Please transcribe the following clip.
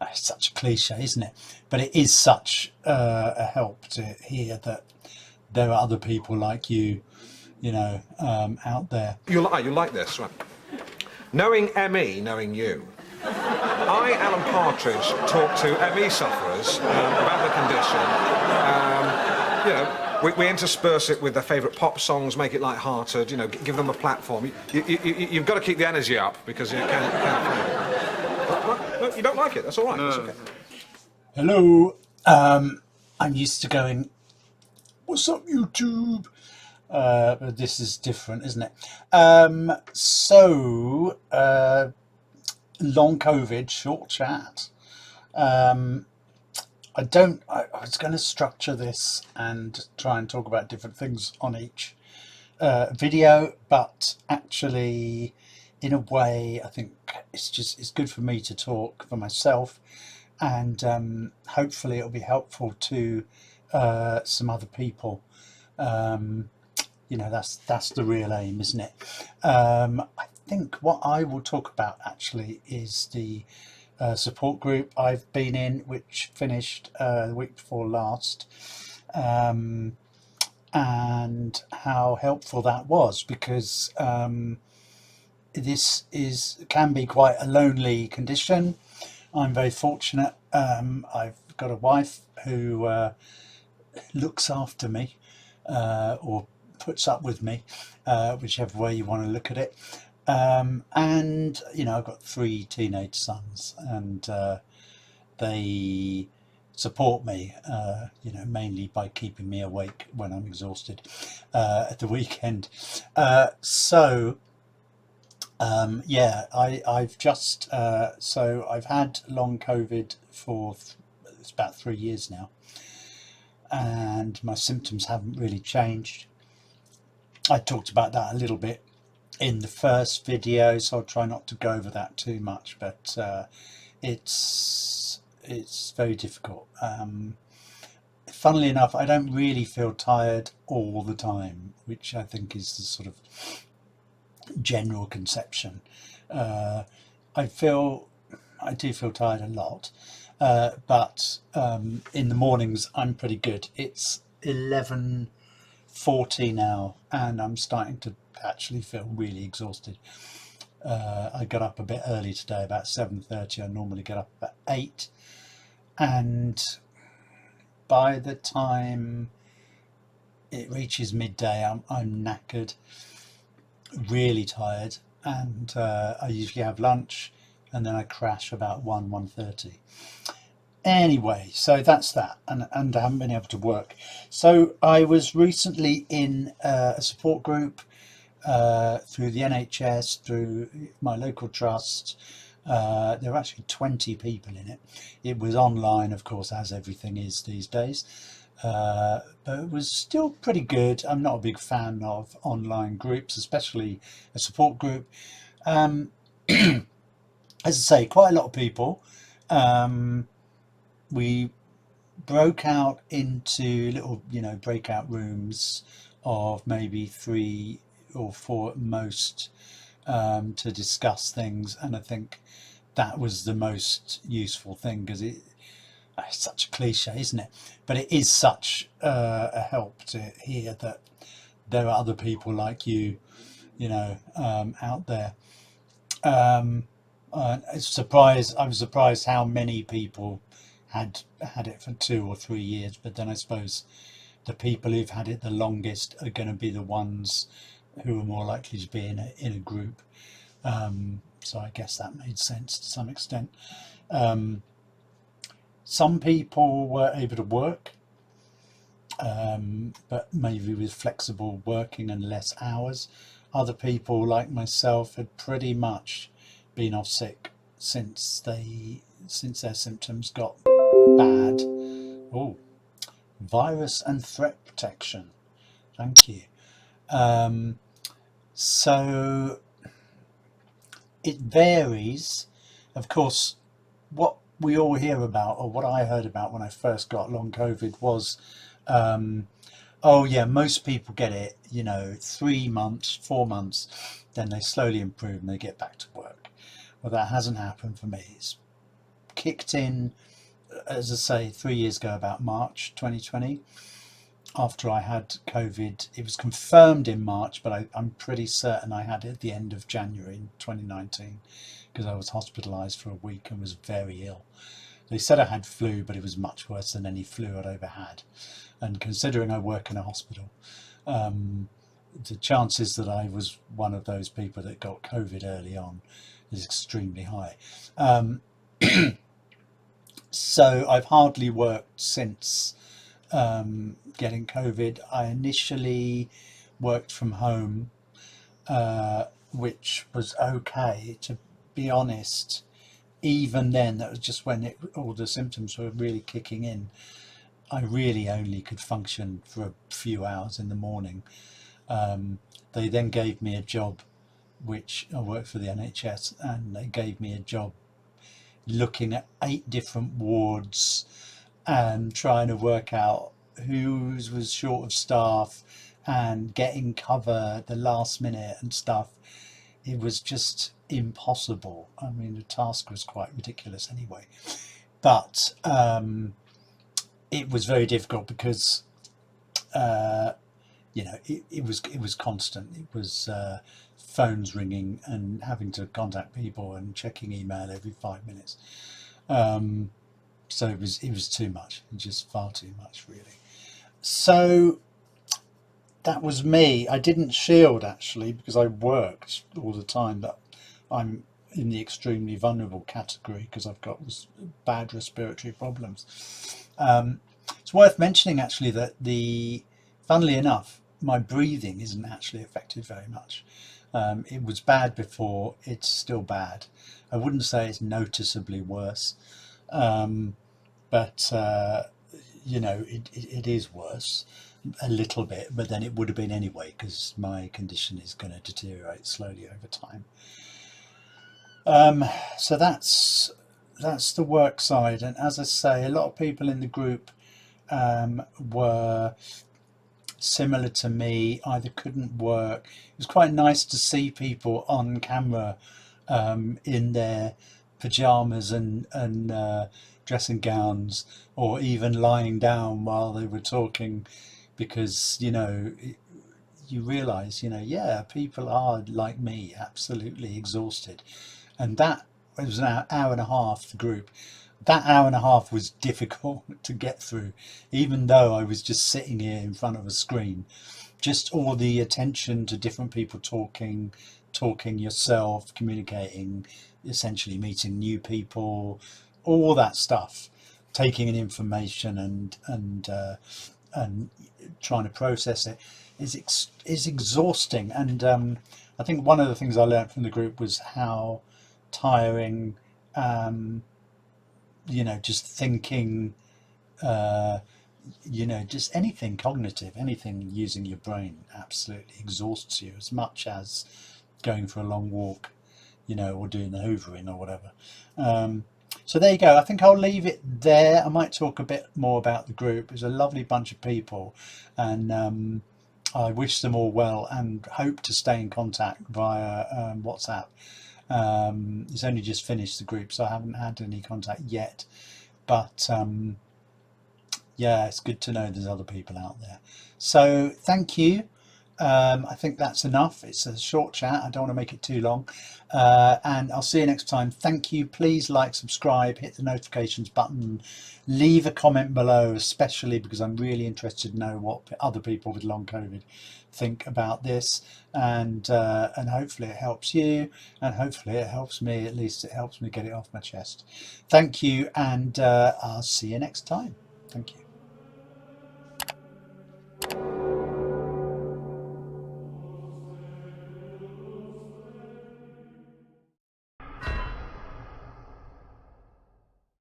It's such a cliche, isn't it? But it is such a help to hear that there are other people like out there. You like this, right? Knowing ME, knowing you, I, Alan Partridge, talk to ME sufferers about the condition. We intersperse it with their favourite pop songs, make it light-hearted, give them a platform. You've got to keep the energy up because you can't fail. No, you don't like it, that's all right. No. That's okay. Hello. I'm used to going, what's up, YouTube? But this is different, isn't it? Long COVID, short chat. I was going to structure this and try and talk about different things on each video, but actually, in a way, I think it's good for me to talk for myself, and hopefully it'll be helpful to some other people. That's the real aim, isn't it? I think what I will talk about actually is the support group I've been in, which finished the week before last, and how helpful that was, because this can be quite a lonely condition. I'm very fortunate. I've got a wife who looks after me, or puts up with me, whichever way you want to look at it. And I've got 3 teenage sons, and they support me, mainly by keeping me awake when I'm exhausted at the weekend. I've had long COVID for it's about 3 years now, and my symptoms haven't really changed. I talked about that a little bit in the first video, so I'll try not to go over that too much, but it's very difficult. Funnily enough, I don't really feel tired all the time, which I think is the sort of general conception. I do feel tired a lot, but in the mornings I'm pretty good. It's 11:40 now, and I'm starting to actually feel really exhausted. I got up a bit early today, about 7:30. I normally get up about 8, and by the time it reaches midday, I'm knackered, really tired, and I usually have lunch, and then I crash about 1:30. Anyway, so that's that, and I haven't been able to work. So I was recently in a support group through the NHS, through my local trust. There were actually 20 people in it. It was online, of course, as everything is these days, but it was still pretty good. I'm not a big fan of online groups, especially a support group. As I say, quite a lot of people. We broke out into little, breakout rooms of maybe 3 or 4 at most, to discuss things, and I think that was the most useful thing, because it's such a cliche, isn't it? But it is such a help to hear that there are other people like out there. I was surprised how many people had it for 2 or 3 years, but then I suppose the people who've had it the longest are going to be the ones who are more likely to be in a group. So I guess that made sense to some extent. Some people were able to work, but maybe with flexible working and less hours. Other people, like myself, had pretty much been off sick since their symptoms got bad. Oh, virus and threat protection. Thank you. So it varies. Of course, what we all hear about, or what I heard about when I first got long COVID, was, oh yeah, most people get it, 3 months, 4 months, then they slowly improve and they get back to work. Well, that hasn't happened for me. It's kicked in, as I say, 3 years ago, about March 2020, after I had COVID. It was confirmed in March, but I'm pretty certain I had it at the end of January in 2019, because I was hospitalised for a week and was very ill. They said I had flu, but it was much worse than any flu I'd ever had. And considering I work in a hospital, the chances that I was one of those people that got COVID early on is extremely high. So I've hardly worked since getting COVID. I initially worked from home, which was okay, to be honest. Even then, that was just when all the symptoms were really kicking in. I really only could function for a few hours in the morning. They then gave me a job, which I worked for the NHS, and they gave me a job looking at 8 different wards and trying to work out who was short of staff and getting cover at the last minute and stuff. It was just impossible. I mean, the task was quite ridiculous anyway, but it was very difficult because it was constant. It was phones ringing and having to contact people and checking email every 5 minutes. So it was too much, just far too much, really. So that was me. I didn't shield, actually, because I worked all the time, but I'm in the extremely vulnerable category because I've got bad respiratory problems. It's worth mentioning, actually, that funnily enough, my breathing isn't actually affected very much. It was bad before, it's still bad. I wouldn't say it's noticeably worse, but it is worse a little bit, but then it would have been anyway, because my condition is going to deteriorate slowly over time. So that's the work side, and as I say, a lot of people in the group were similar to me, either couldn't work. It was quite nice to see people on camera in their pajamas and dressing gowns, or even lying down while they were talking, because you realize people are like me, absolutely exhausted. And that was an hour and a half, the group. That hour and a half was difficult to get through, even though I was just sitting here in front of a screen. Just all the attention to different people talking yourself, communicating, essentially meeting new people, all that stuff, taking in information and trying to process it is exhausting. And I think one of the things I learned from the group was how tiring, just thinking, just anything cognitive, anything using your brain absolutely exhausts you as much as going for a long walk, or doing the hoovering or whatever. So there you go. I think I'll leave it there. I might talk a bit more about the group. It's a lovely bunch of people, and I wish them all well and hope to stay in contact via WhatsApp. It's only just finished the group, so I haven't had any contact yet, but it's good to know there's other people out there. So thank you. I think that's enough. It's a short chat. I don't want to make it too long, and I'll see you next time. Thank you. Please like, subscribe, hit the notifications button, leave a comment below, especially because I'm really interested to know what other people with long COVID think about this, and hopefully it helps you, and hopefully it helps me. At least it helps me get it off my chest. Thank you, and I'll see you next time. Thank you.